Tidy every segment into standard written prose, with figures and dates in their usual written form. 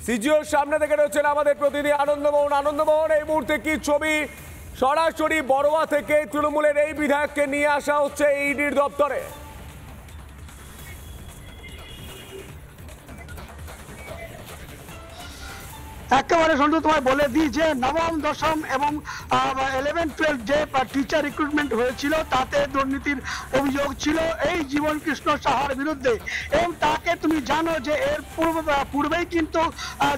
সিজিওর সামনে থেকে রয়েছেন আমাদের প্রতিনিধি আনন্দমোহন। এই মুহূর্তে কি ছবি? সরাসরি বড়োয়া থেকে তৃণমূলের এই বিধায়ককে নিয়ে আসা হচ্ছে ইডির দপ্তরে। একেবারে সন্তু তোমায় বলে দিই যে নবম দশম এবং 11-12 যে টিচার রিক্রুটমেন্ট হয়েছিল তাতে দুর্নীতির অভিযোগ ছিল এই জীবন কৃষ্ণ সাহার বিরুদ্ধে, এবং তাকে তুমি জানো যে এর পূর্বেই কিন্তু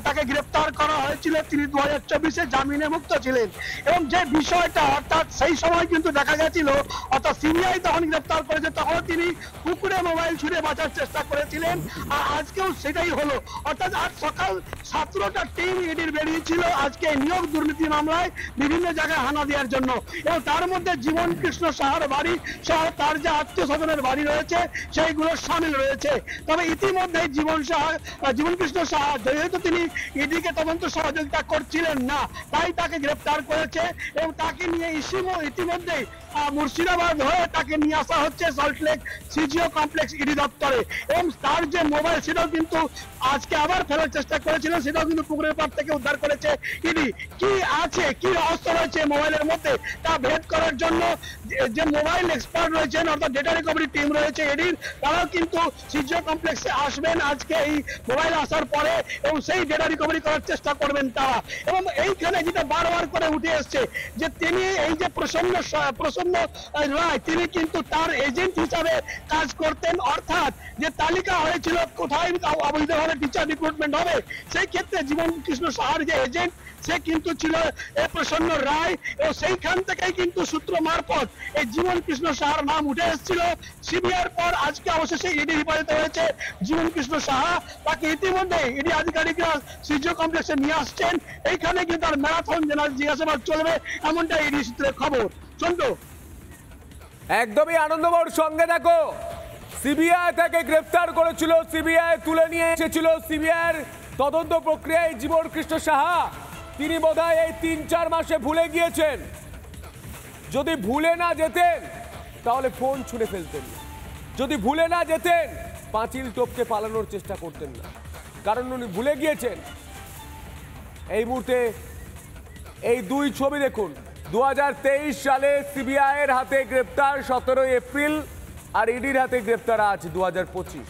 তাকে গ্রেপ্তার করা হয়েছিল। তিনি 2024-এ জামিনে মুক্ত ছিলেন, এবং যে বিষয়টা অর্থাৎ সেই সময় কিন্তু দেখা গেছিল, অর্থাৎ সিবিআই তখন গ্রেপ্তার করেছে, তখন তিনি পুকুরে মোবাইল ছুঁড়ে বাঁচার চেষ্টা করেছিলেন। আর আজকেও সেটাই হলো, অর্থাৎ আজ সকাল 17টা টিম ইডির বেরিয়েছিল আজকে নিয়োগ দুর্নীতি মামলায় বিভিন্ন জায়গায় হানা দেওয়ার জন্য, এবং তার মধ্যে জীবন কৃষ্ণ সাহার বাড়ি সহ তার যে আত্মীয় স্বজনের বাড়ি রয়েছে সেইগুলো সামিল রয়েছে। তবে ইতিমধ্যে জীবন কৃষ্ণ সাহা যেহেতু তিনি ইডিকে তদন্ত সহযোগিতা করছিলেন না, তাই তাকে গ্রেপ্তার করেছে, এবং তাকে নিয়ে ইতিমধ্যেই মুর্শিদাবাদ হয়ে তাকে নিয়ে আসা হচ্ছে সল্টলেক সিজিও কমপ্লেক্স ইডি দপ্তরে। এবং তার যে মোবাইল সেটাও কিন্তু আজকে আবার ফেরার চেষ্টা করেছিল, সেটাও কিন্তু পুকুরের পাড় থেকে উদ্ধার করেছে ইডি। কি আছে, কি রহস্য রয়েছে মোবাইলের মধ্যে তা ভেদ করার জন্য যে মোবাইল এক্সপার্ট রয়েছেন, অর্থাৎ ডেটা রিকভারি টিম রয়েছে ইডির, তারাও কিন্তু সিজিও কমপ্লেক্সে আসবেন আজকে এই মোবাইল আসার পরে, এবং সেই ডেটা রিকভারি করার চেষ্টা করবেন তারা। এবং এইখানে যেটা বারবার করে উঠে এসছে যে তিনি এই যে প্রসন্ন রায়, তিনি কিন্তু তার এজেন্ট হিসাবে কাজ করতেন, অর্থাৎ যে তালিকা হয়েছিল কোথায় অবৈধভাবে টিচার রিক্রুটমেন্ট হবে, সেই ক্ষেত্রে জীবন কৃষ্ণ সাহার যে এজেন্ট সে কিন্তু ছিল প্রসন্ন রায়, এবং সেইখান থেকেই কিন্তু সূত্র মারফত এই জীবন কৃষ্ণ সাহার নাম উঠে এসেছিল। সিবিআইয়ের পর আজকে অবশেষে ইডি হেফাজতে হয়েছে জীবন কৃষ্ণ সাহা, তাকে ইতিমধ্যে ইডি আধিকারিকরা সিজিও কমপ্লেক্সে নিয়ে আসছেন। এইখানে কিন্তু তার ম্যারাথন জিজ্ঞাসাবাদ চলবে, এমনটা ইডি সূত্রের খবর। শুনতো একদমই আনন্দমোহন, সঙ্গে দেখো সিবিআই তাকে গ্রেফতার করেছিল, সিবিআই তুলে নিয়ে এসেছিল সিবিআইয়ের তদন্ত প্রক্রিয়ায় জীবন কৃষ্ণ সাহা। তিনি বোধহয় এই 3-4 মাসে ভুলে গিয়েছেন। যদি ভুলে না যেতেন তাহলে ফোন ছুঁড়ে ফেলতেন না, যদি ভুলে না যেতেন পাঁচিল টপকে পালানোর চেষ্টা করতেন না, কারণ উনি ভুলে গিয়েছেন। এই মুহূর্তে এই দুই ছবি দেখুন, 2023 সালে সিবিআইয়ের হাতে গ্রেপ্তার 17 এপ্রিল, আর ইডির হাতে গ্রেপ্তার আজ 2025।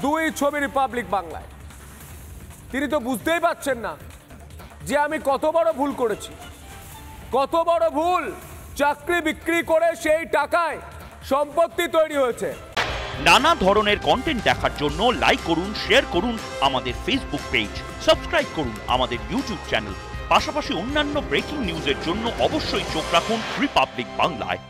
দুই ছবি রিপাবলিক বাংলায়। তিনি তো বুঝতেই পারছেন না যে আমি কত বড় ভুল করেছি, কত বড় ভুল। চাকরি বিক্রি করে সেই টাকায় সম্পত্তি তৈরি হয়েছে। নানা ধরনের কন্টেন্ট দেখার জন্য লাইক করুন, শেয়ার করুন আমাদের ফেসবুক পেজ, সাবস্ক্রাইব করুন আমাদের ইউটিউব চ্যানেল। পাশাপাশি অন্যান্য ব্রেকিং নিউজের জন্য অবশ্যই চোখ রাখুন রিপাবলিক বাংলায়।